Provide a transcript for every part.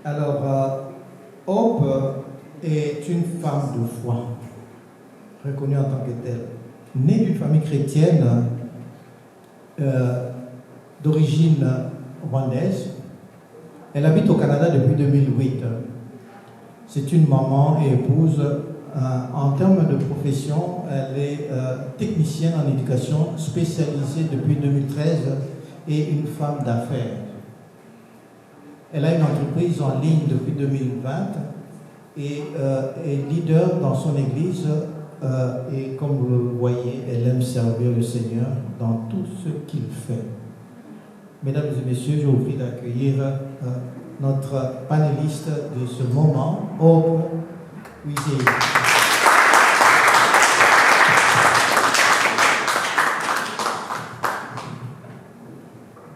Alors, Hope est une femme de foi, reconnue en tant que telle, née d'une famille chrétienne d'origine rwandaise. Elle habite au Canada depuis 2008. C'est une maman et épouse. En termes de profession, elle est technicienne en éducation spécialisée depuis 2013 et une femme d'affaires. Elle a une entreprise en ligne depuis 2020 et est leader dans son église et comme vous le voyez, elle aime servir le Seigneur dans tout ce qu'il fait. Mesdames et messieurs, je vous prie d'accueillir notre panéliste de ce moment, Hope Wizeye.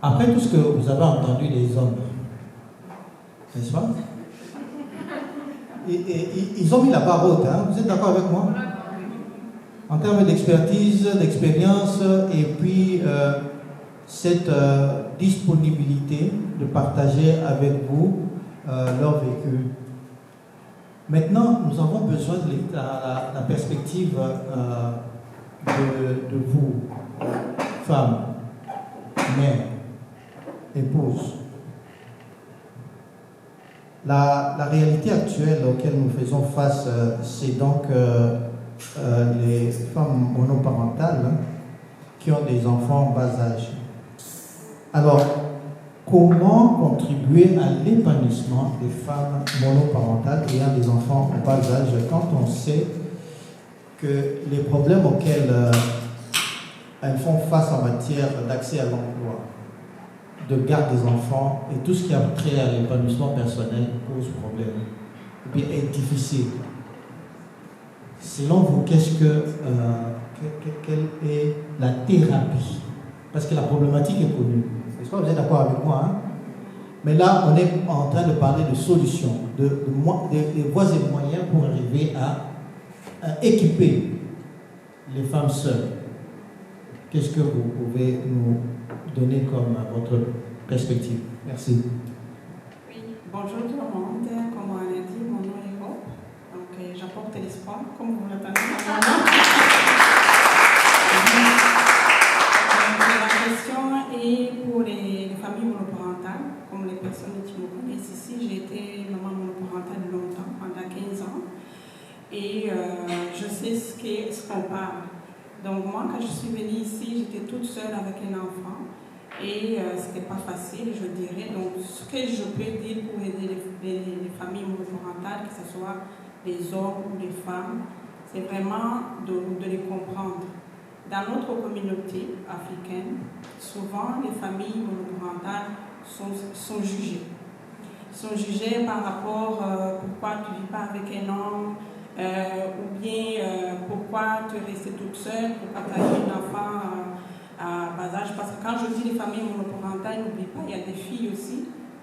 Après tout ce que vous avez entendu des hommes, n'est-ce pas? Ils ont mis la barre haute, hein? Vous êtes d'accord avec moi? En termes d'expertise, d'expérience, et puis cette disponibilité de partager avec vous leur vécu. Maintenant, nous avons besoin de la perspective de vous, femmes, mères, épouses. La réalité actuelle auquel nous faisons face, c'est donc les femmes monoparentales qui ont des enfants en bas âge. Alors, comment contribuer à l'épanouissement des femmes monoparentales ayant des enfants en bas âge quand on sait que les problèmes auxquels elles font face en matière d'accès à l'emploi, de garde des enfants et tout ce qui a trait à l'épanouissement personnel pose problème et puis est difficile. Selon vous, quelle est la thérapie? Parce que la problématique est connue. Est-ce que vous êtes d'accord avec moi, hein? Mais là, on est en train de parler de solutions, de voies et moyens pour arriver à équiper les femmes seules. Qu'est-ce que vous pouvez nous donner comme votre perspective? Merci. Oui, bonjour tout le monde. Comme on a dit, mon nom est Hope. Donc, j'apporte l'espoir, comme vous l'entendez. La question est pour les familles monoparentales, comme les personnes qui me connaissent ici. J'ai été maman monoparentale longtemps, pendant 15 ans. Et je sais ce qu'on parle. Donc moi, quand je suis venue ici, j'étais toute seule avec un enfant. Et c'était pas facile, je dirais. Donc ce que je peux dire pour aider les familles monoparentales, que ce soit des hommes ou des femmes, c'est vraiment de les comprendre. Dans notre communauté africaine, souvent les familles monoparentales sont jugées. Sont jugées par rapport à pourquoi tu ne vis pas avec un homme, ou bien pourquoi tu es restée toute seule, pourquoi tu as eu un enfant à bas âge. Parce que quand je dis les familles monoparentales, n'oublie pas, il y a des filles aussi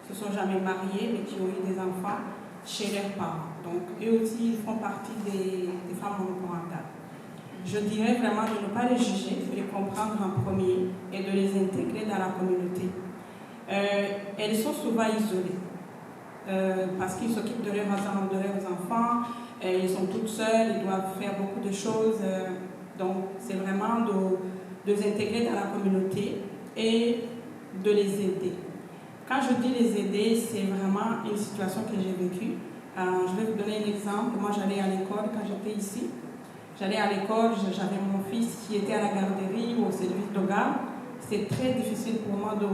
qui ne se sont jamais mariées mais qui ont eu des enfants chez leurs parents. Donc eux aussi, ils font partie des femmes monoparentales. Je dirais vraiment de ne pas les juger, de les comprendre en premier et de les intégrer dans la communauté. Elles sont souvent isolées parce qu'ils s'occupent de leurs enfants, ils sont toutes seules, ils doivent faire beaucoup de choses. Donc c'est vraiment de les intégrer dans la communauté et de les aider. Quand je dis les aider, c'est vraiment une situation que j'ai vécue. Je vais vous donner un exemple. Moi, j'allais à l'école quand j'étais ici. J'allais à l'école, j'avais mon fils qui était à la garderie ou au service de garde. C'était très difficile pour moi de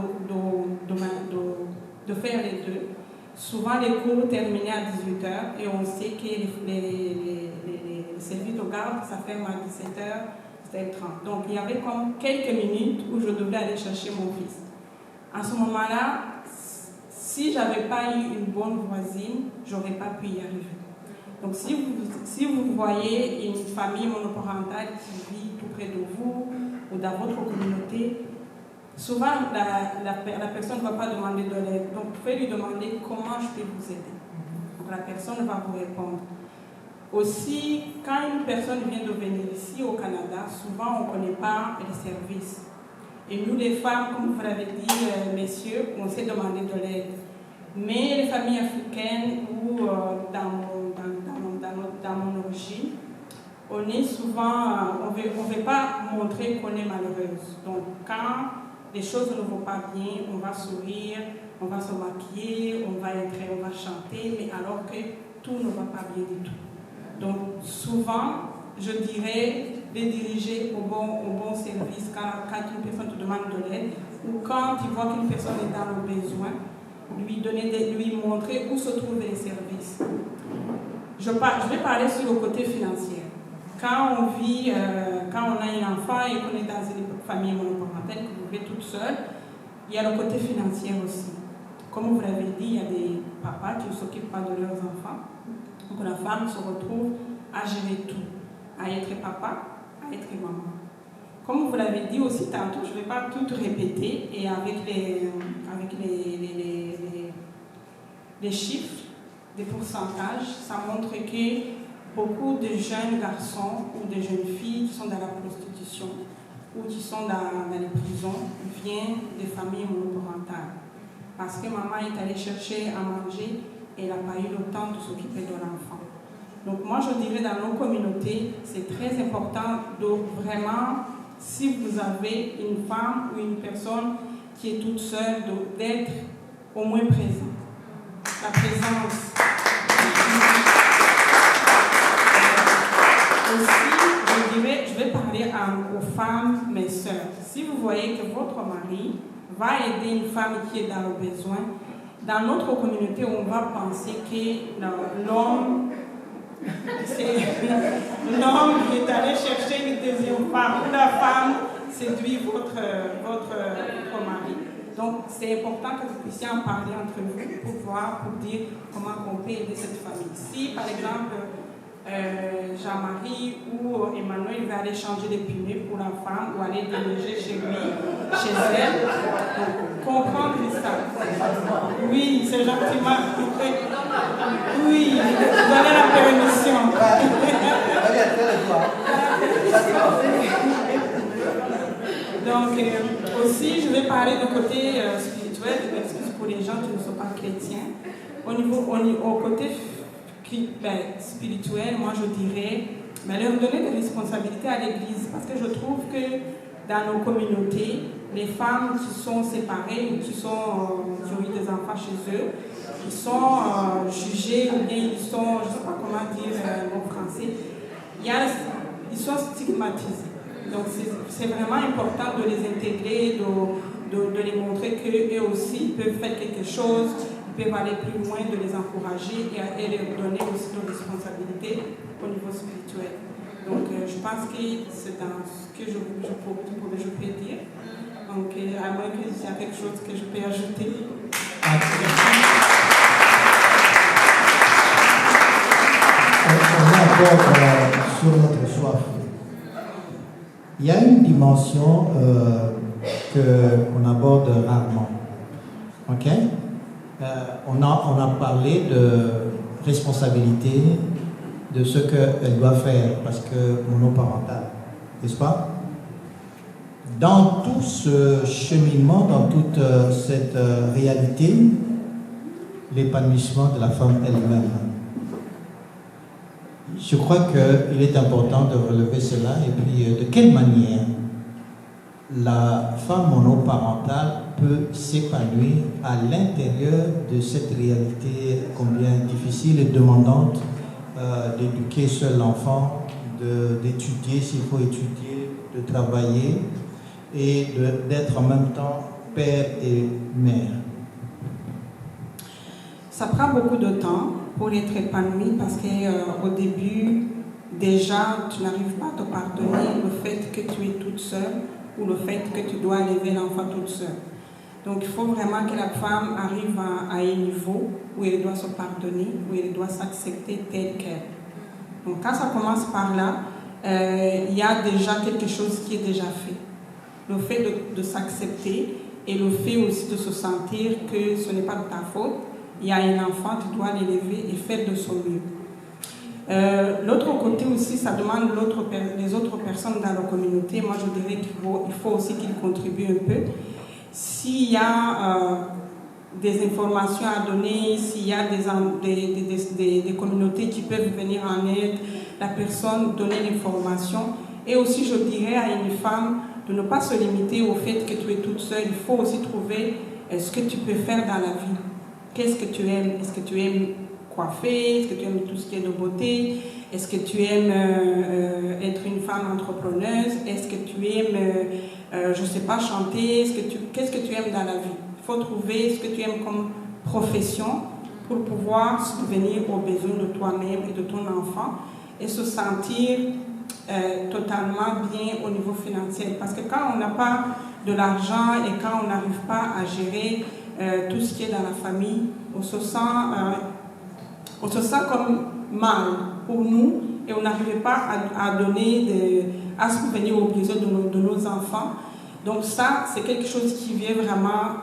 faire les deux. Souvent, les cours terminaient à 18h et on sait que les services de garde, ça ferme à 17h, 17h30. Donc, il y avait comme quelques minutes où je devais aller chercher mon fils. À ce moment-là, si je n'avais pas eu une bonne voisine, je n'aurais pas pu y arriver. Donc, si vous voyez une famille monoparentale qui vit tout près de vous ou dans votre communauté, souvent la personne ne va pas demander de l'aide. Donc, vous pouvez lui demander comment je peux vous aider. Donc, la personne va vous répondre. Aussi, quand une personne vient de venir ici au Canada, souvent on ne connaît pas les services. Et nous, les femmes, comme vous l'avez dit, messieurs, on sait demander de l'aide. Mais les familles africaines ou dans mon origine, on est souvent, on veut pas montrer qu'on est malheureuse. Donc quand les choses ne vont pas bien, on va sourire, on va se maquiller, on va chanter, mais alors que tout ne va pas bien du tout. Donc souvent, je dirais de diriger au bon service quand une personne te demande de l'aide ou quand tu vois qu'une personne est dans le besoin, lui montrer où se trouvent les services. Je vais parler sur le côté financier. Quand on a un enfant et qu'on est dans une famille monoparentale, que vous vivez toute seule, il y a le côté financier aussi. Comme vous l'avez dit, il y a des papas qui ne s'occupent pas de leurs enfants. Donc la femme se retrouve à gérer tout, à être papa, à être maman. Comme vous l'avez dit aussi tantôt, je ne vais pas tout répéter, et avec les chiffres, des pourcentages, ça montre que beaucoup de jeunes garçons ou de jeunes filles qui sont dans la prostitution ou qui sont dans les prisons viennent des familles monoparentales. Parce que maman est allée chercher à manger et elle n'a pas eu le temps de s'occuper de l'enfant. Donc moi je dirais dans nos communautés, c'est très important de vraiment, si vous avez une femme ou une personne qui est toute seule, d'être au moins présent. La présence. Aussi, je vais parler aux femmes, mes sœurs. Si vous voyez que votre mari va aider une femme qui est dans le besoin, dans notre communauté, on va penser que l'homme est allé chercher une deuxième femme, ou la femme séduit votre mari. Donc, c'est important que vous puissiez en parler entre vous pour dire comment on peut aider cette famille. Si, par exemple, Jean-Marie ou Emmanuel va aller changer les pneus pour la femme ou aller déneiger chez lui, chez elle. Donc, comprendre ça. Oui, c'est gentiment. Oui, donnez la permission. Donc, aussi, je vais parler du côté spirituel, excuse pour les gens qui ne sont pas chrétiens. Au côté spirituel, moi je dirais, leur donner des responsabilités à l'église, parce que je trouve que dans nos communautés, les femmes qui sont séparées ou qui ont eu des enfants chez eux, ils sont jugées ou bien ils sont, je ne sais pas comment dire en français, ils sont stigmatisés. Donc c'est vraiment important de les intégrer, de les montrer qu'eux aussi peuvent faire quelque chose, peuvent aller plus loin, de les encourager et leur donner aussi de responsabilités au niveau spirituel. Donc je pense que c'est dans ce que je peux dire. Donc à moins qu'il y ait quelque chose que je peux ajouter. On est encore sur notre soif. Il y a une dimension qu'on aborde rarement. Ok? On a parlé de responsabilité, de ce qu'elle doit faire, parce que monoparental, n'est-ce pas? Dans tout ce cheminement, dans toute cette réalité, l'épanouissement de la femme elle-même. Je crois qu'il est important de relever cela, et puis de quelle manière la femme monoparentale peut s'épanouir à l'intérieur de cette réalité combien difficile et demandante d'éduquer seul l'enfant, d'étudier s'il faut étudier, de travailler et d'être en même temps père et mère. Ça prend beaucoup de temps pour être épanoui parce qu'au début, déjà, tu n'arrives pas à te pardonner le fait que tu es toute seule ou le fait que tu dois élever l'enfant toute seule. Donc il faut vraiment que la femme arrive à un niveau où elle doit se pardonner, où elle doit s'accepter telle qu'elle. Donc quand ça commence par là, il y a déjà quelque chose qui est déjà fait. Le fait de s'accepter et le fait aussi de se sentir que ce n'est pas de ta faute. Il y a un enfant, tu dois l'élever et faire de son mieux. L'autre côté aussi, ça demande les autres personnes dans la communauté. Moi, je dirais qu'il faut aussi qu'ils contribuent un peu. S'il y a des informations à donner, s'il y a des communautés qui peuvent venir en aide, la personne donner l'information. Et aussi, je dirais à une femme de ne pas se limiter au fait que tu es toute seule. Il faut aussi trouver ce que tu peux faire dans la vie. Qu'est-ce que tu aimes? Est-ce que tu aimes coiffer? Est-ce que tu aimes tout ce qui est de beauté? Est-ce que tu aimes être une femme entrepreneuse? Est-ce que tu aimes, je ne sais pas, chanter? Qu'est-ce que tu aimes dans la vie? Il faut trouver ce que tu aimes comme profession pour pouvoir subvenir aux besoins de toi-même et de ton enfant et se sentir totalement bien au niveau financier. Parce que quand on n'a pas de l'argent et quand on n'arrive pas à gérer tout ce qui est dans la famille, on se sent comme mal pour nous et on n'arrive pas à subvenir aux besoins de nos enfants. Donc ça, c'est quelque chose qui vient vraiment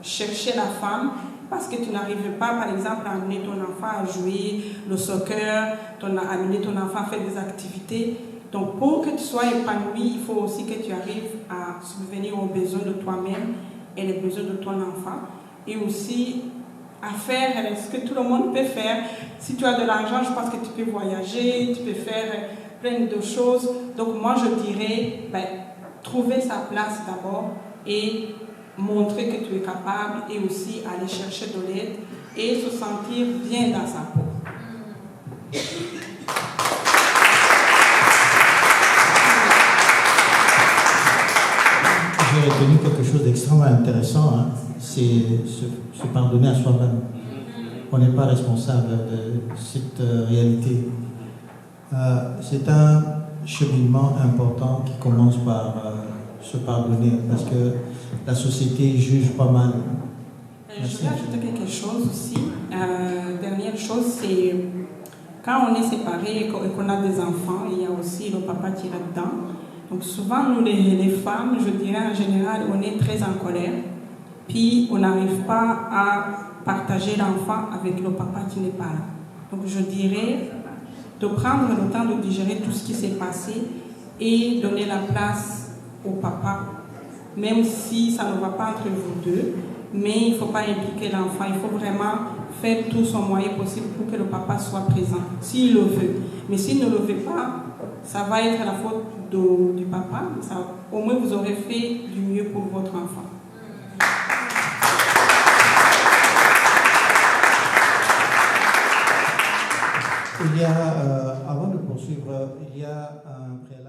chercher la femme parce que tu n'arrives pas, par exemple, à amener ton enfant à jouer le soccer, à amener ton enfant à faire des activités. Donc pour que tu sois épanoui, il faut aussi que tu arrives à subvenir aux besoins de toi-même et les besoins de ton enfant. Et aussi à faire ce que tout le monde peut faire. Si tu as de l'argent, je pense que tu peux voyager, tu peux faire plein de choses. Donc moi, je dirais, trouver sa place d'abord et montrer que tu es capable et aussi aller chercher de l'aide et se sentir bien dans sa peau. J'ai retenu quelque chose d'extrêmement intéressant, hein. C'est se pardonner à soi-même. On n'est pas responsable de cette réalité. C'est un cheminement important qui commence par se pardonner parce que la société juge pas mal. Je vais ajouter quelque chose aussi. Dernière chose, c'est quand on est séparés et qu'on a des enfants, il y a aussi le papa qui est là-dedans. Donc souvent, nous les femmes, je dirais en général, on est très en colère. Puis on n'arrive pas à partager l'enfant avec le papa qui n'est pas là. Donc je dirais de prendre le temps de digérer tout ce qui s'est passé et donner la place au papa, même si ça ne va pas entre vous deux, mais il ne faut pas impliquer l'enfant, il faut vraiment faire tout son moyen possible pour que le papa soit présent, s'il le veut. Mais s'il ne le veut pas, ça va être la faute du papa, au moins vous aurez fait du mieux pour votre enfant. Il y a, avant de poursuivre, il y a un préalable.